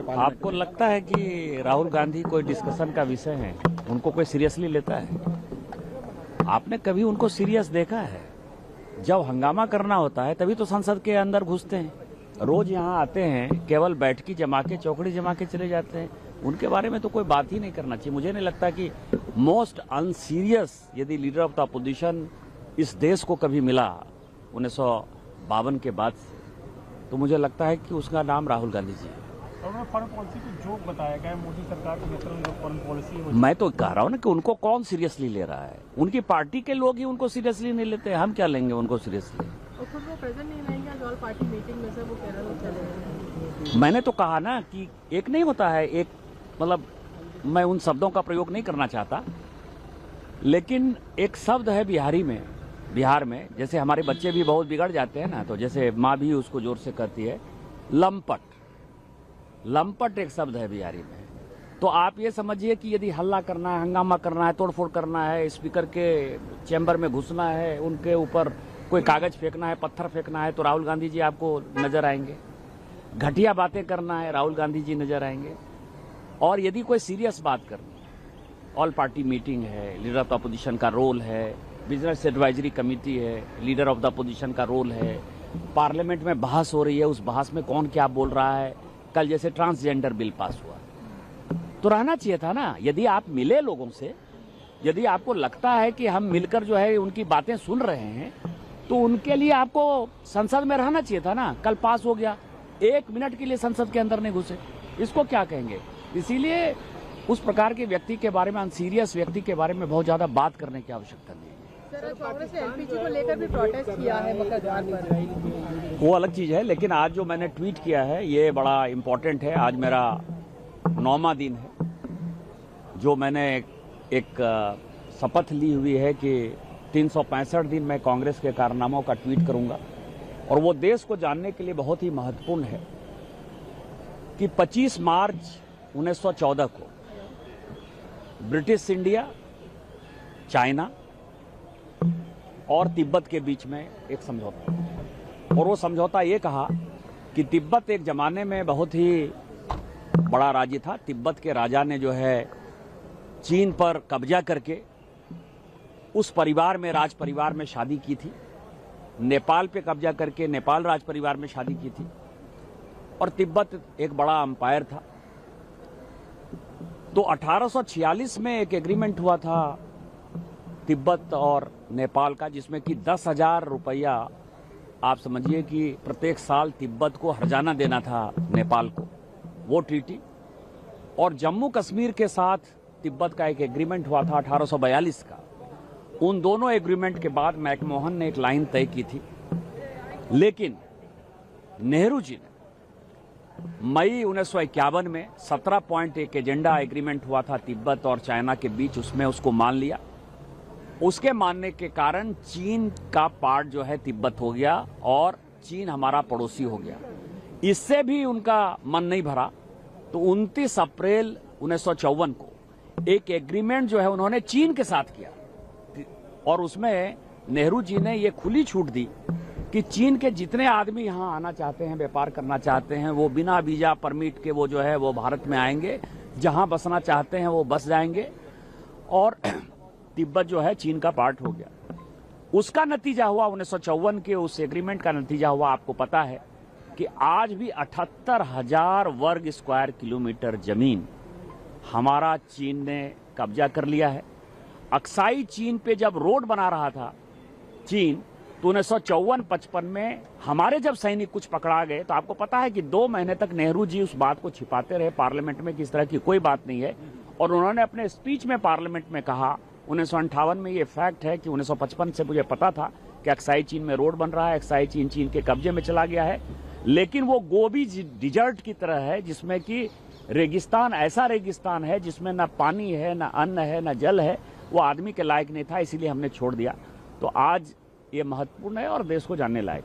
नेपाल में। आपको लगता है कि राहुल गांधी कोई डिस्कशन का विषय है? उनको कोई सीरियसली लेता है? आपने कभी उनको सीरियस देखा है? जब हंगामा करना होता है तभी तो संसद के अंदर घुसते हैं। रोज यहाँ आते हैं, केवल बैठकी जमा के, चौकड़ी जमा के चले जाते हैं। उनके बारे में तो कोई बात ही नहीं करना चाहिए। मुझे नहीं लगता कि मोस्ट अनसीरियस यदि लीडर ऑफ द अपोजिशन इस देश को कभी मिला 1952 के बाद से, तो मुझे लगता है कि उसका नाम राहुल गांधी जी है। उन्होंने फॉरेन पॉलिसी को जोक बताया गया है, मोदी सरकार के नेतृत्व में फॉरेन पॉलिसी हो। मैं तो कह रहा हूं ना कि उनको कौन सीरियसली ले रहा है? उनकी पार्टी के लोग ही उनको सीरियसली नहीं लेते। हम क्या लेंगे उनको सीरियसली? और खुद वो प्रेजेंट नहीं रहेंगे आज ऑल पार्टी मीटिंग में से, वो केरल चले गए। मैंने तो कहा ना कि एक नहीं होता है, एक मतलब मैं उन शब्दों का प्रयोग नहीं करना चाहता, लेकिन एक शब्द है बिहार में जैसे हमारे बच्चे भी बहुत बिगड़ जाते हैं ना, तो जैसे माँ भी उसको जोर से कहती है, लंपट एक शब्द है बिहारी में। तो आप ये समझिए कि यदि हल्ला करना है, हंगामा करना है, तोड़फोड़ करना है, स्पीकर के चैम्बर में घुसना है, उनके ऊपर कोई कागज फेंकना है, पत्थर फेंकना है, तो राहुल गांधी जी आपको नजर आएंगे। घटिया बातें करना है, राहुल गांधी जी नजर आएंगे। और यदि कोई सीरियस बात करनी है, ऑल पार्टी मीटिंग है, लीडर ऑफ द अपोजिशन का रोल है, बिजनेस एडवाइजरी कमेटी है, लीडर ऑफ द अपोजिशन का रोल है, पार्लियामेंट में बहस हो रही है, उस बहस में कौन क्या बोल रहा है। कल जैसे ट्रांसजेंडर बिल पास हुआ, तो रहना चाहिए था ना। यदि आप मिले लोगों से, यदि आपको लगता है कि हम मिलकर जो है उनकी बातें सुन रहे हैं, तो उनके लिए आपको संसद में रहना चाहिए था ना। कल पास हो गया, 1 मिनट के लिए संसद के अंदर नहीं घुसे, इसको क्या कहेंगे? इसीलिए उस प्रकार के व्यक्ति के बारे में, अनसीरियस व्यक्ति के बारे में बहुत ज्यादा बात करने की आवश्यकता नहीं है। सर, कांग्रेस ने एलपीजी को लेकर भी प्रोटेस्ट किया है मकर द्वार पर। वो अलग चीज है, लेकिन आज जो मैंने ट्वीट किया है ये बड़ा इम्पोर्टेंट है। आज मेरा 9वां दिन है जो मैंने एक शपथ ली हुई है कि 365 दिन मैं कांग्रेस के कारनामों का ट्वीट करूंगा। और वो देश को जानने के लिए बहुत ही महत्वपूर्ण है कि 25 मार्च 1914 को ब्रिटिश इंडिया, चाइना और तिब्बत के बीच में एक समझौता, और वो समझौता ये कहा कि तिब्बत एक जमाने में बहुत ही बड़ा राज्य था। तिब्बत के राजा ने जो है चीन पर कब्जा करके उस परिवार में, राज परिवार में शादी की थी। नेपाल पे कब्जा करके नेपाल राज परिवार में शादी की थी। और तिब्बत एक बड़ा अंपायर था। तो 1846 में एक एग्रीमेंट हुआ था तिब्बत और नेपाल का, जिसमें कि 10,000 रुपया, आप समझिए कि प्रत्येक साल तिब्बत को हर्जाना देना था नेपाल को, वो ट्रीटी। और जम्मू कश्मीर के साथ तिब्बत का एक एग्रीमेंट हुआ था 1842 का। उन दोनों एग्रीमेंट के बाद मैकमोहन ने एक लाइन तय की थी, लेकिन नेहरू जी ने मई 1951 में 17 पॉइंट एक एजेंडा एग्रीमेंट हुआ था तिब्बत और चाइना के बीच, उसमें उसको मान लिया। उसके मानने के कारण चीन का पार्ट जो है तिब्बत हो गया और चीन हमारा पड़ोसी हो गया। इससे भी उनका मन नहीं भरा, तो 29 अप्रैल 1954 को एक एग्रीमेंट जो है उन्होंने चीन के साथ किया। और उसमें नेहरू जी ने ये खुली छूट दी कि चीन के जितने आदमी यहाँ आना चाहते हैं, व्यापार करना चाहते हैं, वो बिना वीजा परमिट के वो जो है वो भारत में आएंगे, जहां बसना चाहते हैं वो बस जाएंगे। और तिब्बत जो है चीन का पार्ट हो गया। उसका नतीजा हुआ 1954 के उस एग्रीमेंट का नतीजा हुआ, आपको पता है कि आज भी 78,000 वर्ग स्क्वायर किलोमीटर जमीन हमारा चीन ने कब्जा कर लिया है। अक्साई चीन पे जब रोड बना रहा था चीन, तो 1954-55 में हमारे जब सैनिक कुछ पकड़ा गए, तो आपको पता है कि 2 महीने तक नेहरू जी उस बात को छिपाते रहे पार्लियामेंट में कि इस तरह की कोई बात नहीं है। और उन्होंने अपने स्पीच में पार्लियामेंट में कहा, 1958 में ये फैक्ट है कि 1955 से मुझे पता था कि अक्साई चीन में रोड बन रहा है, अक्साई चीन चीन के कब्जे में चला गया है, लेकिन वो गोबी डिजर्ट की तरह है, जिसमें कि रेगिस्तान, ऐसा रेगिस्तान है जिसमें ना पानी है, ना अन्न है, ना जल है। वो आदमी के लायक नहीं था, इसीलिए हमने छोड़ दिया। तो आज ये महत्वपूर्ण है और देश को जानने लायक है।